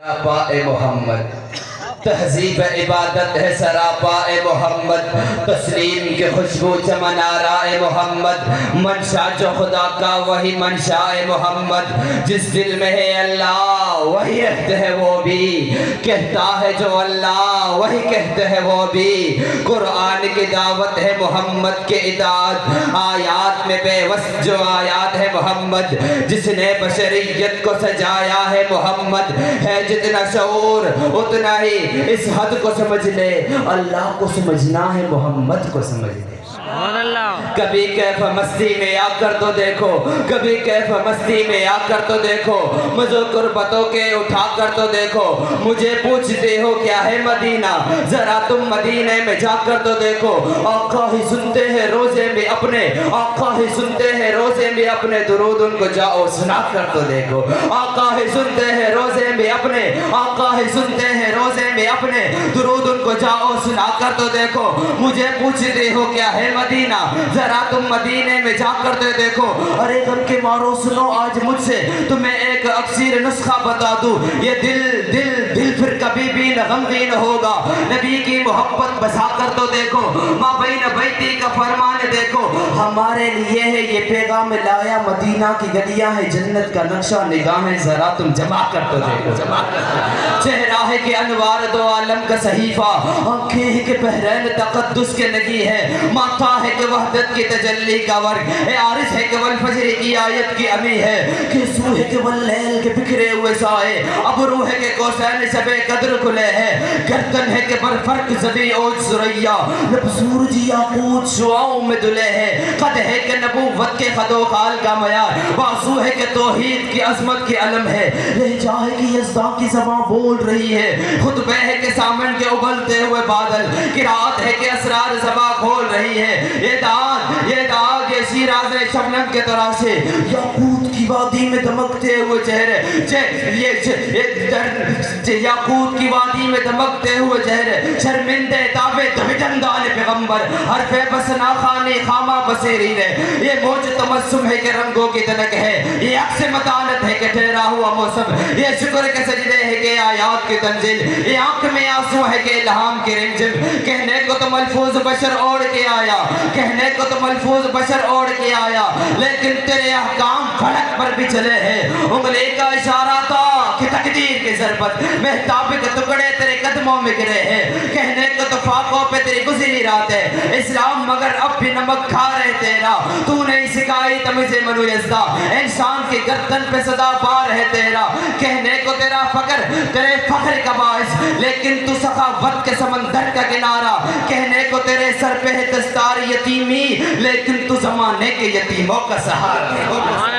سراپا محمد تہذیب عبادت ہے سراپا محمد تسلیم کے خوشبو چمنارا محمد منشا جو خدا کا وہی منشا محمد جس دل میں ہے اللہ وہی عہد ہے وہ بھی کہتا ہے جو اللہ وہی کہتے ہے وہ بھی قرآن کی دعوت ہے محمد کے اطاعت آیات میں بے وصف جو آیات ہے محمد جس نے بشریت کو سجایا ہے محمد ہے جتنا شعور اتنا ہی اس حد کو سمجھ لے اللہ کو سمجھنا ہے محمد کو سمجھ لے کبھی کیف مستی میں آ کر تو دیکھو کبھی کیف مستی میں آ کر تو دیکھو مزو قربتوں کے اٹھا کر تو دیکھو مجھے پوچھتے ہو کیا ہے مدینہ ذرا تم مدینے میں جا کر تو دیکھو آقا ہی سنتے ہیں روزے میں اپنے آقا ہی سنتے ہیں روزے میں اپنے درود ان کو جاؤ سنا کر تو دیکھو آقا ہی سنتے ہیں روزے میں اپنے آقا ہی سنتے ہیں روزے میں اپنے درود ان کو جاؤ سنا کر تو دیکھو مجھے پوچھتے ہو کیا ہے مدینہ ذرا تم مدینے میں جا کر دے دیکھو ارے غم کے مارو سنو آج مجھ سے تمہیں ایک اکسیر نسخہ بتا دوں یہ دل پھر کبھی بھی نہ غمگین ہوگا نبی کی محبت بسا کر تو دیکھو ماں بین بیتی کا فرمان دیکھو ہمارے لیے ہے یہ پیغام لایا مدینہ کی گلیاں ہے جنت کا نقشہ نگاہیں ذرا تم جمع کر تو دیکھو چہرہ ہے کہ انوار دو عالم کا صحیفہ آنکھیں ہیں کہ بحرین تقدس کے نگی ہے ماتھا ہے کہ وحدت کی تجلی کا ورگ اے عارض ہے کہ والفجر کی آیت کی امی ہے کہ سو ہے کہ واللیل کے بکھرے ہوئے سائے ابرو ہے کہ کوسین شب قدر کھلے ہے گردن ہے کہ برفرق زبی اوج سریا لب سورج یاقوت شعاؤں میں دلے ہے قد ہے کہ نبوت کے خد و خال کا معیار بازو ہے کہ توحید کی عظمت کی علم ہے لہجہ ہے کہ یزداں کی زبان بول رہی ہے خطبہ ہے کہ سامن کے ابلتے ہوئے بادل قرات ہے کہ اسرار زبان کھول رہی ہے یہ داغ یہ شیراز شبنم کے طرح سے یاقوت کی وادی میں دمکتے ہوئے چہرے یاقوت کی وادی میں دمکتے ہوئے چہرے شرمندے تابے دھجندال پیغمبر حرف بسنا خانی خامہ بصیری ہے یہ موج تمسم ہے کہ رنگوں کی دنک ہے یہ عکس متانت ہے کہ ٹھہرا ہوا موسم یہ شکر کے سجدے ہے کہ آیات کی تنزل یہ آنکھ میں آنسو ہے کہ الہام کی رمجم کہنے کو تو ملفوظ بشر اوڑ کے آیا کہنے کو تو ملفوظ بشر اوڑ کے آیا لیکن تیرے احکام فلک پر بھی چلے ہیں انگلی کا اشارہ تھا کہ تقدیر کی ضربت مہتاب کے ٹکڑے تیرے قدموں میں گرے ہیں کہنے کو تو فاقوں پہ تیری گزری رات ہے اسلام مگر اب بھی نمک کھا رہے تیرا تو نہیں سکھائی تمیز منو یزدہ انسان کی گردن پہ صدا پار ہے تیرا کہنے کو تیرا فقر تیرے فخر کا باعث لیکن تو سخاوت کے سمندر کا کنارہ کہنے کو تیرے سر پہ ہے دستار یتیمی لیکن تو زمانے کے یتیموں کا سہارا